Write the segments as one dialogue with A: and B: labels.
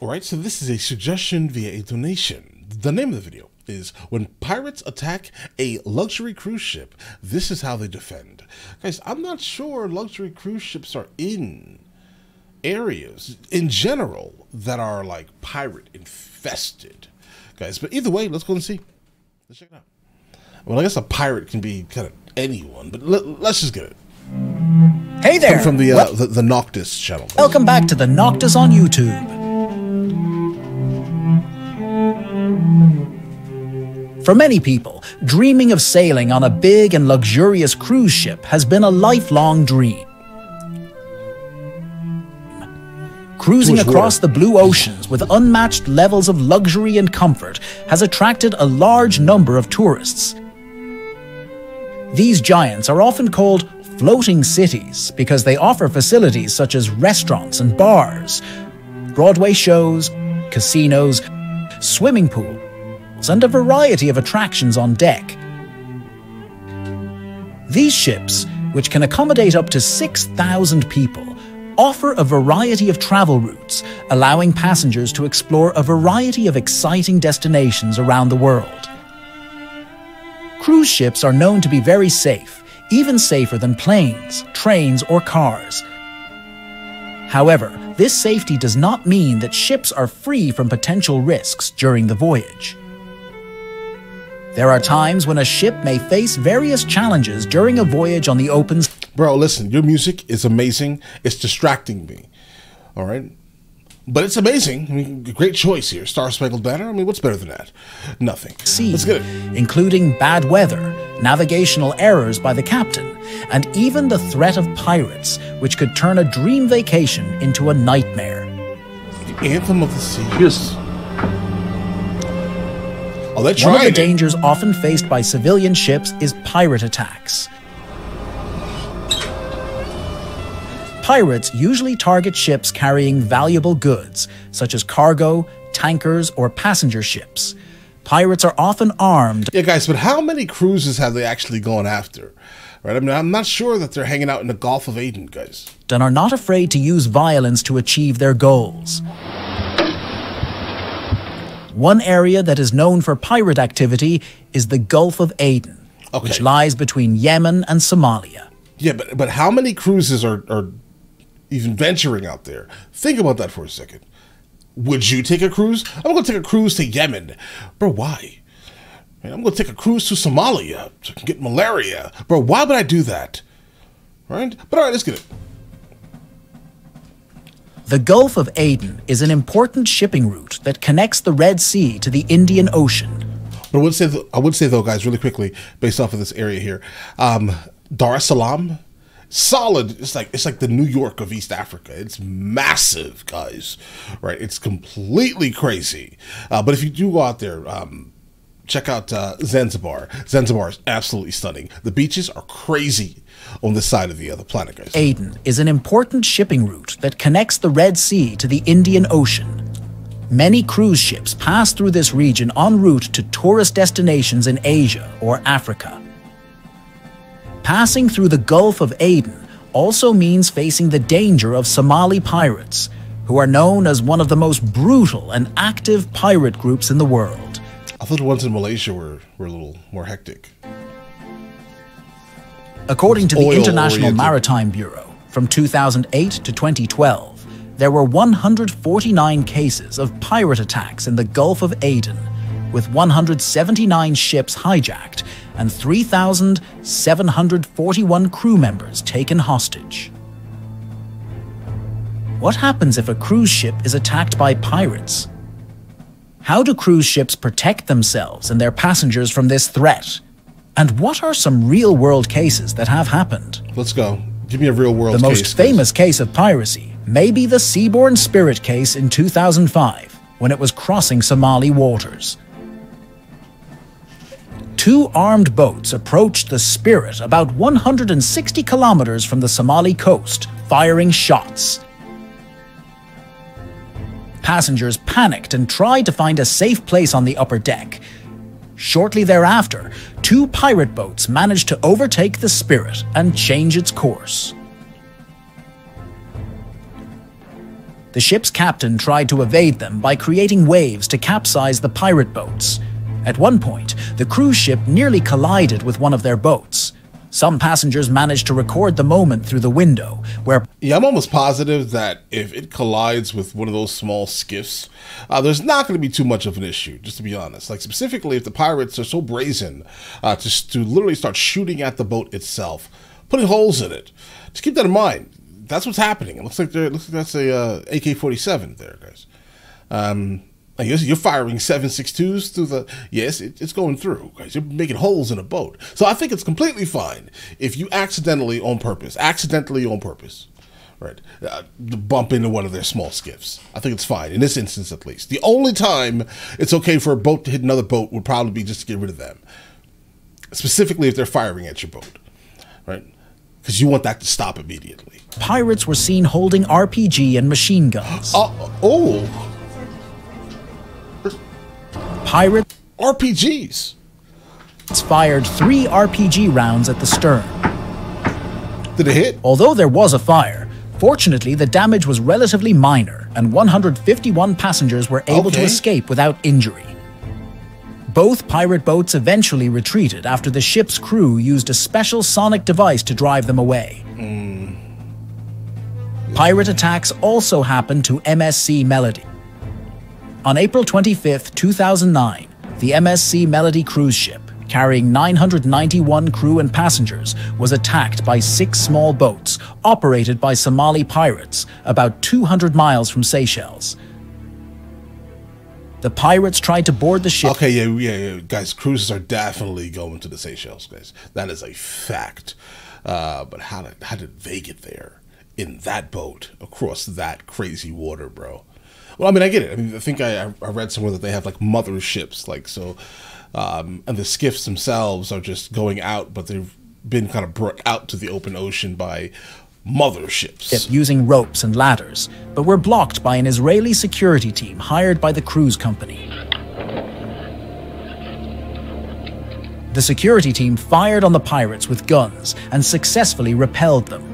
A: Alright, so this is a suggestion via a donation. The name of the video is When Pirates Attack a Luxury Cruise Ship, This is How They Defend. Guys, I'm not sure luxury cruise ships are in areas, in general, that are like pirate infested. Guys, but either way, let's go and see. Let's check it out. Well, I guess a pirate can be kind of anyone, but let's just get it.
B: Hey there!
A: From the Noctis channel.
B: Welcome back to the Noctis on YouTube. For many people, dreaming of sailing on a big and luxurious cruise ship has been a lifelong dream. Cruising across the blue oceans with unmatched levels of luxury and comfort has attracted a large number of tourists. These giants are often called floating cities because they offer facilities such as restaurants and bars, Broadway shows, casinos, swimming pools, and a variety of attractions on deck. These ships, which can accommodate up to 6,000 people, offer a variety of travel routes, allowing passengers to explore a variety of exciting destinations around the world. Cruise ships are known to be very safe, even safer than planes, trains, or cars. However, this safety does not mean that ships are free from potential risks during the voyage. There are times when a ship may face various challenges during a voyage on the open.
A: Bro, listen, your music is amazing. It's distracting me. All right? But it's amazing. I mean, great choice here. Star Spangled Banner. I mean, what's better than that? Nothing. Let's get it.
B: Including bad weather, navigational errors by the captain, and even the threat of pirates, which could turn a dream vacation into a nightmare.
A: The Anthem of the Sea. Yes. Oh, they're trying.
B: One of the dangers often faced by civilian ships is pirate attacks. Pirates usually target ships carrying valuable goods, such as cargo, tankers, or passenger ships. Pirates are often armed.
A: Yeah, guys, but how many cruises have they actually gone after? Right? I mean, I'm not sure that they're hanging out in the Gulf of Aden, guys.
B: And are not afraid to use violence to achieve their goals. One area that is known for pirate activity is the Gulf of Aden, which lies between Yemen and Somalia.
A: Yeah, but how many cruises are even venturing out there? Think about that for a second. Would you take a cruise? I'm going to take a cruise to Yemen. Bro, why? Man, I'm going to take a cruise to Somalia so I can get malaria. Bro, why would I do that? Right? But all right, let's get it.
B: The Gulf of Aden is an important shipping route that connects the Red Sea to the Indian Ocean.
A: But I would say though, guys, really quickly, based off of this area here, Dar es Salaam, solid. It's like the New York of East Africa. It's massive, guys. Right? It's completely crazy. But if you do go out there, check out Zanzibar. Zanzibar is absolutely stunning. The beaches are crazy on this side of the planet, guys.
B: Aden is an important shipping route that connects the Red Sea to the Indian Ocean. Many cruise ships pass through this region en route to tourist destinations in Asia or Africa. Passing through the Gulf of Aden also means facing the danger of Somali pirates, who are known as one of the most brutal and active pirate groups in the world.
A: I thought the ones in Malaysia were a little more hectic.
B: According to the International Maritime Bureau, from 2008 to 2012, there were 149 cases of pirate attacks in the Gulf of Aden, with 179 ships hijacked and 3,741 crew members taken hostage. What happens if a cruise ship is attacked by pirates? How do cruise ships protect themselves and their passengers from this threat? And what are some real-world cases that have happened?
A: Let's go. Give me a real-world case.
B: The most famous case of piracy may be the Seabourn Spirit case in 2005, when it was crossing Somali waters. Two armed boats approached the Spirit about 160 kilometers from the Somali coast, firing shots. Passengers panicked and tried to find a safe place on the upper deck. Shortly thereafter, two pirate boats managed to overtake the Spirit and change its course. The ship's captain tried to evade them by creating waves to capsize the pirate boats. At one point, the cruise ship nearly collided with one of their boats. Some passengers managed to record the moment through the window, where...
A: Yeah, I'm almost positive that if it collides with one of those small skiffs, there's not going to be too much of an issue, just to be honest. Like, specifically, if the pirates are so brazen to literally start shooting at the boat itself, putting holes in it. Just keep that in mind. That's what's happening. It looks like that's a AK-47 there, guys. I guess you're firing 7.62s through the... Yes, it's going through, guys. You're making holes in a boat. So I think it's completely fine if you accidentally on purpose, right, bump into one of their small skiffs. I think it's fine, in this instance at least. The only time it's okay for a boat to hit another boat would probably be just to get rid of them. Specifically if they're firing at your boat, right? Because you want that to stop immediately.
B: Pirates were seen holding RPG and machine guns. Pirates
A: RPGs
B: fired 3 RPG rounds at the stern.
A: Did it hit?
B: Although there was a fire, fortunately the damage was relatively minor and 151 passengers were able to escape without injury. Both pirate boats eventually retreated after the ship's crew used a special sonic device to drive them away. Pirate attacks also happened to MSC Melody. On April 25, 2009, the MSC Melody cruise ship, carrying 991 crew and passengers, was attacked by 6 small boats operated by Somali pirates about 200 miles from Seychelles. The pirates tried to board the ship.
A: Okay, yeah, guys, cruises are definitely going to the Seychelles, guys. That is a fact. But how did they get there in that boat across that crazy water, bro? Well, I mean, I get it. I mean, I think I read somewhere that they have like mother ships, like so, and the skiffs themselves are just going out, but they've been kind of brought out to the open ocean by mother ships.
B: Using ropes and ladders, but were blocked by an Israeli security team hired by the cruise company. The security team fired on the pirates with guns and successfully repelled them.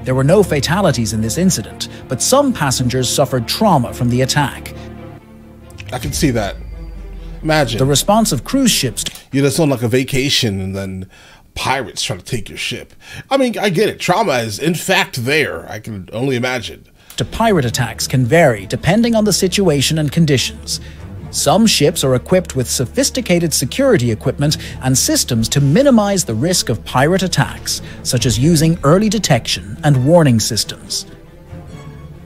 B: There were no fatalities in this incident, but some passengers suffered trauma from the attack.
A: I can see that. Imagine.
B: The response of cruise ships...
A: You're just on like a vacation and then pirates try to take your ship. I mean, I get it. Trauma is in fact there. I can only imagine.
B: To pirate attacks can vary depending on the situation and conditions. Some ships are equipped with sophisticated security equipment and systems to minimize the risk of pirate attacks, such as using early detection and warning systems.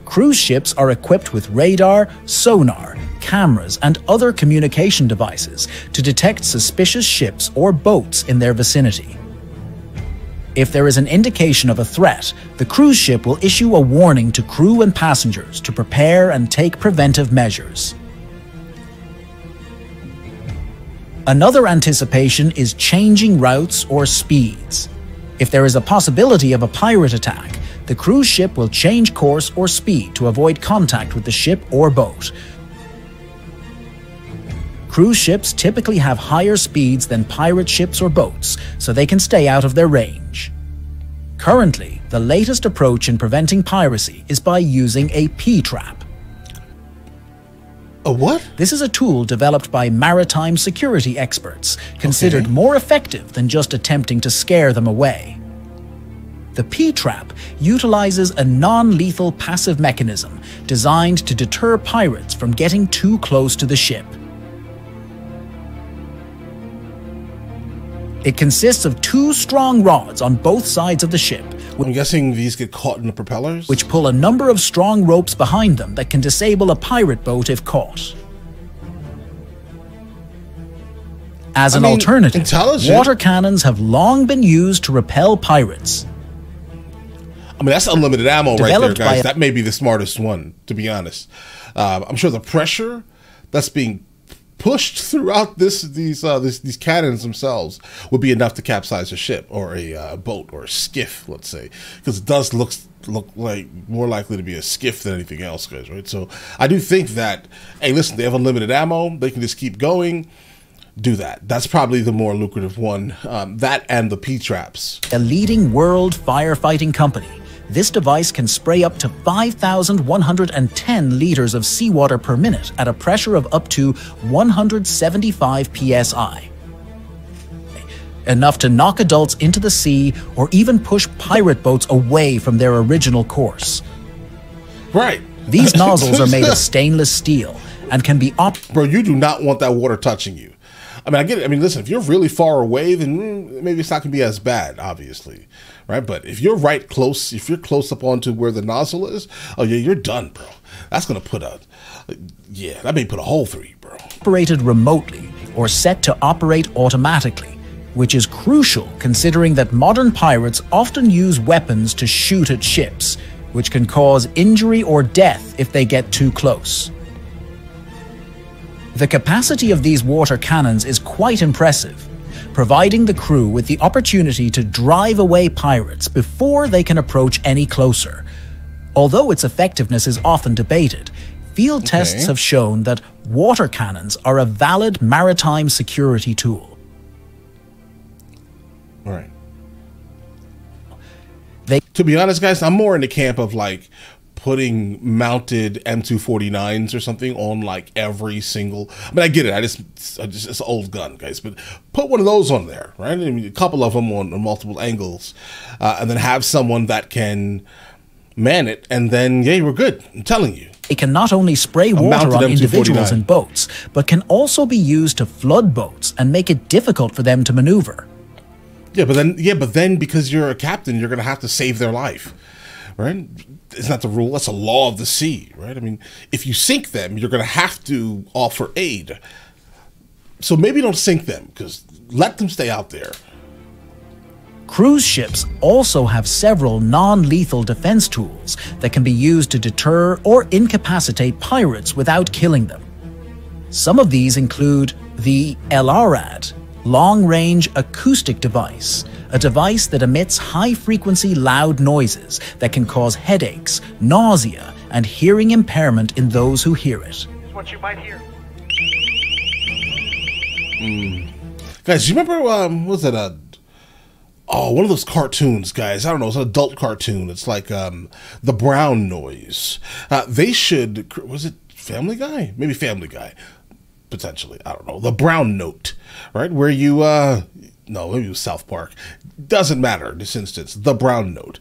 B: Cruise ships are equipped with radar, sonar, cameras, and other communication devices to detect suspicious ships or boats in their vicinity. If there is an indication of a threat, the cruise ship will issue a warning to crew and passengers to prepare and take preventive measures. Another anticipation is changing routes or speeds. If there is a possibility of a pirate attack, the cruise ship will change course or speed to avoid contact with the ship or boat. Cruise ships typically have higher speeds than pirate ships or boats, so they can stay out of their range. Currently, the latest approach in preventing piracy is by using a P-trap.
A: A what?
B: This is a tool developed by maritime security experts, considered more effective than just attempting to scare them away. The P-trap utilizes a non-lethal passive mechanism designed to deter pirates from getting too close to the ship. It consists of 2 strong rods on both sides of the ship.
A: I'm guessing these get caught in the propellers?
B: Which pull a number of strong ropes behind them that can disable a pirate boat if caught. As an alternative, water cannons have long been used to repel pirates.
A: I mean, that's unlimited ammo right there, guys. That may be the smartest one, to be honest. I'm sure the pressure that's being pushed throughout these cannons themselves would be enough to capsize a ship or a boat or a skiff, let's say, because it does look like more likely to be a skiff than anything else, guys, right? So I do think that, hey, listen, they have unlimited ammo, they can just keep going. Do that. That's probably the more lucrative one. That and the P-traps.
B: A leading world firefighting company, This device can spray up to 5,110 liters of seawater per minute at a pressure of up to 175 psi. Enough to knock adults into the sea or even push pirate boats away from their original course.
A: Right.
B: These nozzles are made of stainless steel and can be
A: Bro, you do not want that water touching you. I mean, I get it. I mean, listen, if you're really far away, then maybe it's not going to be as bad, obviously. Right? But if you're right close, if you're close up onto where the nozzle is, oh yeah, you're done, bro. That's going to put that may put a hole through you, bro.
B: Operated remotely or set to operate automatically, which is crucial considering that modern pirates often use weapons to shoot at ships, which can cause injury or death if they get too close. The capacity of these water cannons is quite impressive, providing the crew with the opportunity to drive away pirates before they can approach any closer. Although its effectiveness is often debated, field tests have shown that water cannons are a valid maritime security tool.
A: All right. To be honest, guys, I'm more in the camp of like putting mounted M249s or something on like every single. I mean, I get it. It's an old gun, guys, but put one of those on there, right? I mean, a couple of them on multiple angles, and then have someone that can man it, and then yeah, we're good. I'm telling you.
B: It can not only spray water on individuals and boats, but can also be used to flood boats and make it difficult for them to maneuver.
A: Yeah, but then because you're a captain, you're going to have to save their life, right? It's not the rule. That's a law of the sea, right? I mean, if you sink them, you're going to have to offer aid. So maybe don't sink them, because let them stay out there.
B: Cruise ships also have several non-lethal defense tools that can be used to deter or incapacitate pirates without killing them. Some of these include the LRAD, Long-Range Acoustic Device, a device that emits high-frequency loud noises that can cause headaches, nausea, and hearing impairment in those who hear it.
C: What you might hear.
A: Guys, you remember, what was it, one of those cartoons, guys. I don't know. It's an adult cartoon. It's like the brown noise. They should. Was it Family Guy? Maybe Family Guy. Potentially. I don't know. The brown note, right? Where you. No, maybe it was South Park. Doesn't matter in this instance. The brown note.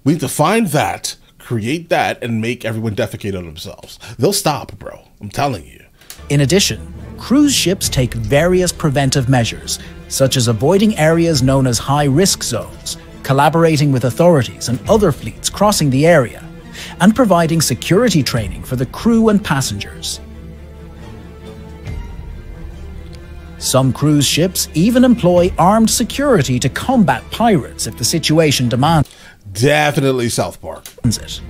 A: We need to find that, create that, and make everyone defecate on themselves. They'll stop, bro. I'm telling you.
B: In addition, cruise ships take various preventive measures, such as avoiding areas known as high-risk zones, collaborating with authorities and other fleets crossing the area, and providing security training for the crew and passengers. Some cruise ships even employ armed security to combat pirates if the situation demands
A: Definitely South Park.
B: it.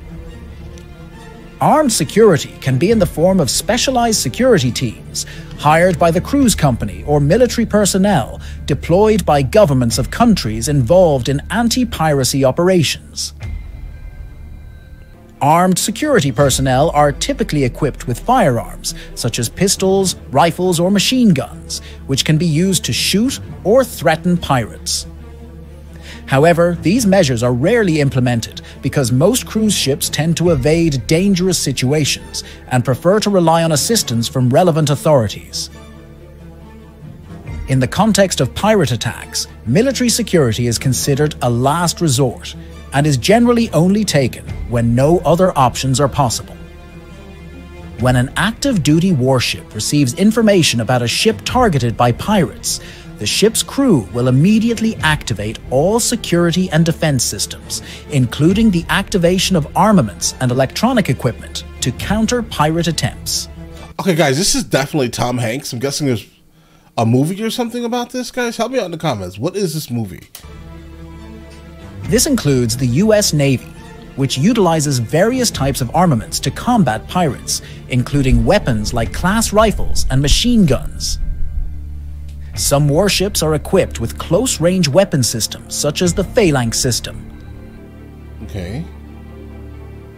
B: Armed security can be in the form of specialized security teams, hired by the cruise company or military personnel deployed by governments of countries involved in anti-piracy operations. Armed security personnel are typically equipped with firearms, such as pistols, rifles, or machine guns, which can be used to shoot or threaten pirates. However, these measures are rarely implemented because most cruise ships tend to evade dangerous situations and prefer to rely on assistance from relevant authorities. In the context of pirate attacks, military security is considered a last resort and is generally only taken when no other options are possible. When an active duty warship receives information about a ship targeted by pirates, the ship's crew will immediately activate all security and defense systems, including the activation of armaments and electronic equipment to counter pirate attempts.
A: Okay, guys, this is definitely Tom Hanks. I'm guessing there's a movie or something about this, guys. Help me out in the comments. What is this movie?
B: This includes the US Navy, which utilizes various types of armaments to combat pirates, including weapons like class rifles and machine guns. Some warships are equipped with close-range weapon systems, such as the Phalanx system.
A: Okay.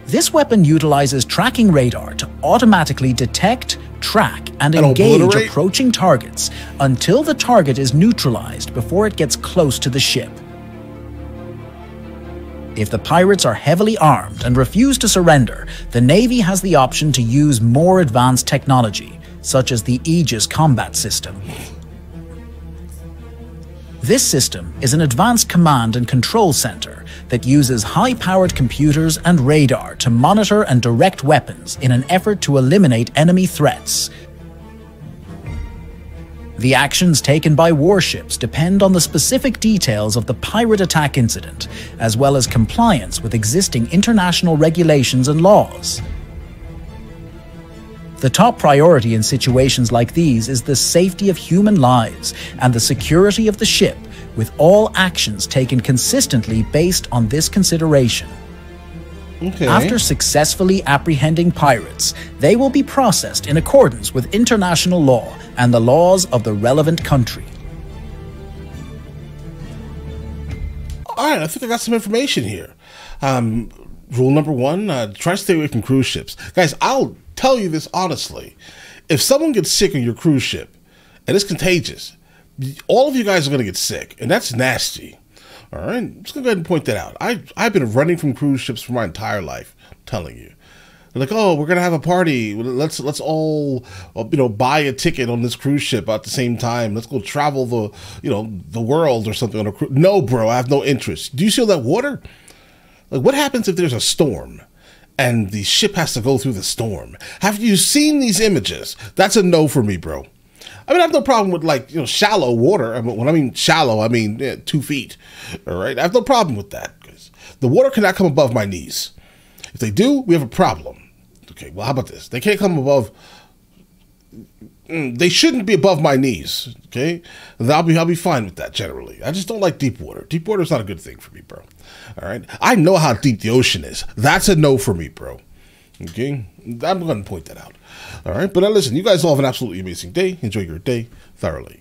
B: This weapon utilizes tracking radar to automatically detect, track, and engage
A: obliterate
B: approaching targets until the target is neutralized before it gets close to the ship. If the pirates are heavily armed and refuse to surrender, the Navy has the option to use more advanced technology, such as the Aegis combat system. This system is an advanced command and control center that uses high-powered computers and radar to monitor and direct weapons in an effort to eliminate enemy threats. The actions taken by warships depend on the specific details of the pirate attack incident, as well as compliance with existing international regulations and laws. The top priority in situations like these is the safety of human lives and the security of the ship, with all actions taken consistently based on this consideration.
A: Okay.
B: After successfully apprehending pirates, they will be processed in accordance with international law and the laws of the relevant country.
A: All right, I think I got some information here. Rule number 1, try to stay away from cruise ships. Guys, I'll tell you this honestly. If someone gets sick on your cruise ship, and it's contagious, all of you guys are going to get sick, and that's nasty. All right, I'm just going to go ahead and point that out. I've been running from cruise ships for my entire life, I'm telling you. They're like, oh, we're going to have a party. Let's all, buy a ticket on this cruise ship at the same time. Let's go travel the world or something on a cruise. No, bro, I have no interest. Do you see all that water? Like, what happens if there's a storm and the ship has to go through the storm? Have you seen these images? That's a no for me, bro. I mean, I have no problem with shallow water. I mean, when I mean shallow, I mean 2 feet. All right, I have no problem with that because the water cannot come above my knees. If they do, we have a problem. Okay, well, how about this? They can't come above. They shouldn't be above my knees. Okay, and I'll be fine with that generally. I just don't like deep water. Deep water is not a good thing for me, bro. All right, I know how deep the ocean is. That's a no for me, bro. Okay, I'm going to point that out. All right, but now listen, you guys all have an absolutely amazing day. Enjoy your day thoroughly.